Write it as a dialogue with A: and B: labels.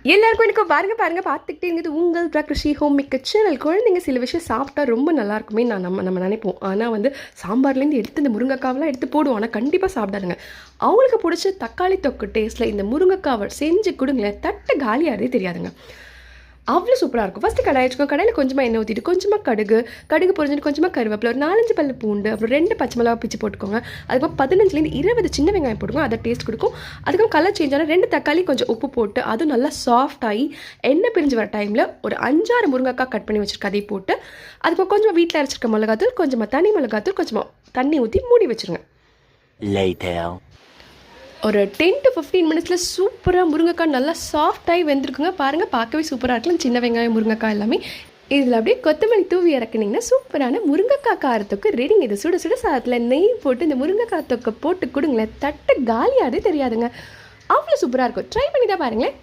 A: எல்லாருக்கும் எனக்கு பாருங்க பார்த்துக்கிட்டே இருந்தது உங்கள் பிரகிருஷி ஹோம் மேக்கர் சேனல். குழந்தைங்க சில விஷயம் சாப்பிட்டா ரொம்ப நல்லா இருக்குமே நம்ம நினைப்போம். ஆனால் வந்து சாம்பார்லேருந்து எடுத்து இந்த முருங்கைக்காவெலாம் எடுத்து போடுவோம். ஆனால் கண்டிப்பாக சாப்பிடாதுங்க. அவங்களுக்கு பிடிச்ச தக்காளி தொக்கு டேஸ்ட்டில் இந்த முருங்கைக்காவை செஞ்சு கொடுங்களேன், தட்டு காலியாகவே தெரியாதுங்க. அவ்வளோ சூப்பராக இருக்கும். ஃபஸ்ட்டு கடாய் வச்சுக்கோ. கடையில் கொஞ்சமாக எண்ணெய் ஊற்றிட்டு கொஞ்சமாக கடுகு பொரிஞ்சிட்டு கொஞ்சமாக கருவேப்பிலை, ஒரு 4-5 பல்லு பூண்டு, அப்புறம் 2 பச்சை மிளகா பிச்சு போட்டுக்கோங்க. அதுக்கப்புறம் 15-20 சின்ன வெங்காயம் போட்டுக்கோங்க. அதை டேஸ்ட் கொடுக்கும். அதுக்கப்புறம் கலர் சேஞ்ச் ஆனால் 2 தக்காளி கொஞ்சம் உப்பு போட்டு அதுவும் நல்லா சாஃப்ட் ஆகி எண்ணெய் பிரிஞ்சு வர டைமில் ஒரு 5-6 முருங்கைக்காய் கட் பண்ணி வச்சுருக்க அதை போட்டு அதுக்கப்புறம் கொஞ்சமாக வீட்டில் அரைச்சிருக்க மிளகாத்தூள், கொஞ்சமாக தனி மிளகாத்தூள், கொஞ்சமாக தண்ணி ஊற்றி மூடி வச்சுருங்க. ஒரு 10 to 15 மினிட்ஸில் சூப்பராக முருங்கைக்காய் நல்லா சாஃப்டாகி வெந்திருக்குங்க. பாருங்கள், பார்க்கவே சூப்பராக இருக்கலாம். சின்ன வெங்காயம் முருங்கைக்காய் எல்லாமே இதில் அப்படியே கொத்தமல்லி தூவி இறக்குனீங்கன்னா சூப்பரான முருங்கைக்காய் காரத்துக்கு ரெடிங்க. இது சுட சுட சாதத்தில் நெய் போட்டு இந்த முருங்கைக்காய் தொக்கை போட்டு கொடுங்களேன், தட்டு காலியாகவே தெரியாதுங்க. அவ்வளோ சூப்பராக இருக்கும். ட்ரை பண்ணி தான் பாருங்களேன்.